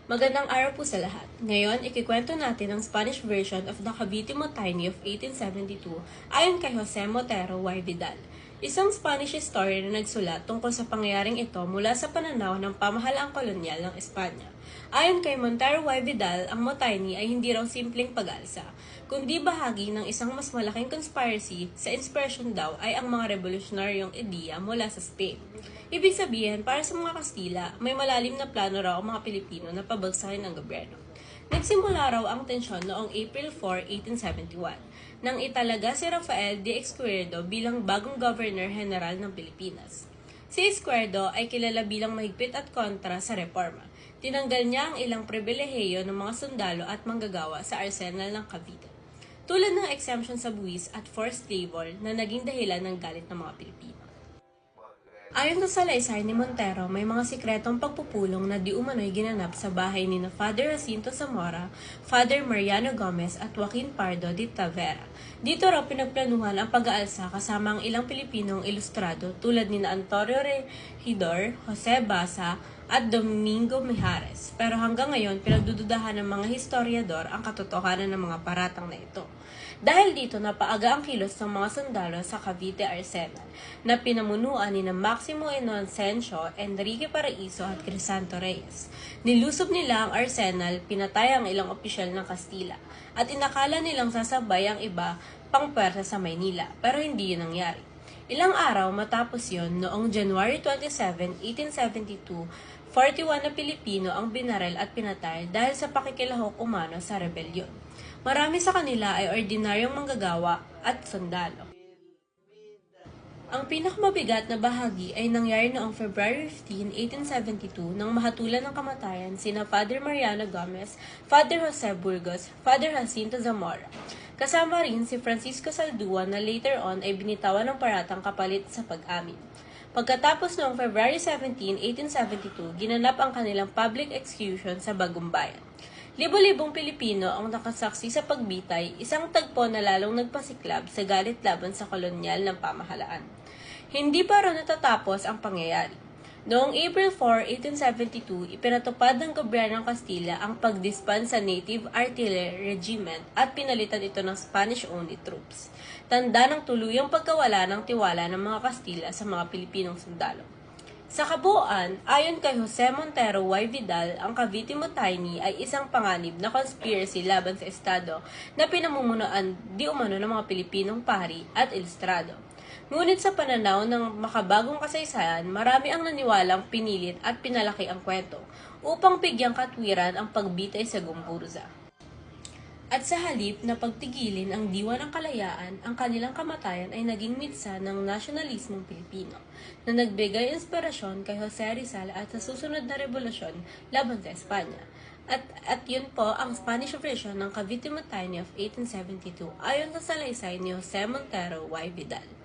Magandang araw po sa lahat. Ngayon, ikikwento natin ang Spanish version of the Cavite Mutiny of 1872 ayon kay Jose Montero y Vidal. Isang Spanish historian na nagsulat tungkol sa pangyayaring ito mula sa pananaw ng pamahalaang kolonyal ng Espanya. Ayon kay Montero y Vidal, ang mutiny ay hindi raw simpleng pag-alsa, kundi bahagi ng isang mas malaking conspiracy. Sa inspiration daw ay ang mga revolusyonaryong ideya mula sa Spain. Ibig sabihin, para sa mga Kastila, may malalim na plano raw ang mga Pilipino na pabagsakin ang gobyerno. Nagsimula raw ang tensyon noong April 4, 1871, nang italaga si Rafael de Izquierdo bilang bagong Governor-General ng Pilipinas. Si Izquierdo ay kilala bilang mahigpit at kontra sa reforma. Tinanggal niya ang ilang pribilehiyo ng mga sundalo at manggagawa sa arsenal ng Cavite, tulad ng exemption sa buwis at forced labor na naging dahilan ng galit ng mga Pilipino. Ayon sa salaysay ni Montero, may mga sikretong pagpupulong na di umano'y ginanap sa bahay ni Father Jacinto Zamora, Father Mariano Gomez at Joaquin Pardo de Tavera. Dito raw pinagplanuhan ang pag-aalsa kasama ang ilang Pilipinong ilustrado tulad ni Antonio Regidor, Jose Basa at Domingo Mijares. Pero hanggang ngayon, pinagdududahan ng mga historiador ang katotohanan ng mga paratang na ito. Dahil dito, napaaga ang kilos ng mga sundalo sa Cavite Arsenal na pinamunuan ni Maximo Inocencio, Enrique Paraiso at Crisanto Reyes. Nilusob nila ang arsenal, pinatay ang ilang opisyal ng Kastila, at inakala nilang sasabay ang iba pang pwersa sa Maynila, pero hindi yun nangyari. Ilang araw matapos yon, noong January 27, 1872, 41 na Pilipino ang binarel at pinatay dahil sa pakikilahok umano sa rebelyon. Marami sa kanila ay ordinaryong manggagawa at sundalo. Ang pinakamabigat na bahagi ay nangyari noong February 15, 1872 nang mahatulan ng kamatayan sina Father Mariano Gomez, Father Jose Burgos, Father Jacinto Zamora. Kasama rin si Francisco Saldua na later on ay binitawan ng paratang kapalit sa pag-amin. Pagkatapos noong February 17, 1872, ginanap ang kanilang public execution sa Bagong Bayan. Libo-libong Pilipino ang nakasaksi sa pagbitay, isang tagpo na lalong nagpasiklab sa galit laban sa kolonyal ng pamahalaan. Hindi pa raw natatapos ang pangyayari. Noong April 4, 1872, ipinatupad ng gobyerno ng Kastila ang pagdisband sa Native Artillery Regiment at pinalitan ito ng Spanish-only troops. Tanda ng tuluyang pagkawala ng tiwala ng mga Kastila sa mga Pilipinong sundalo. Sa kabuuan, ayon kay Jose Montero y Vidal, ang Cavite Mutiny ay isang panganib na conspiracy laban sa Estado na pinamumunuan di umano ng mga Pilipinong pari at ilustrado. Ngunit sa pananaw ng makabagong kasaysayan, marami ang naniwalang pinilit at pinalaki ang kwento upang bigyang katwiran ang pagbitay sa Gumburza. At sa halip na pagtigilin ang diwa ng kalayaan, ang kanilang kamatayan ay naging mitsa ng nasyonalismong Pilipino na nagbigay inspirasyon kay Jose Rizal at sa susunod na revolusyon laban sa Espanya. At yun po ang Spanish version ng Cavite Mutiny of 1872 ayon sa salaysay ni Jose Montero y Vidal.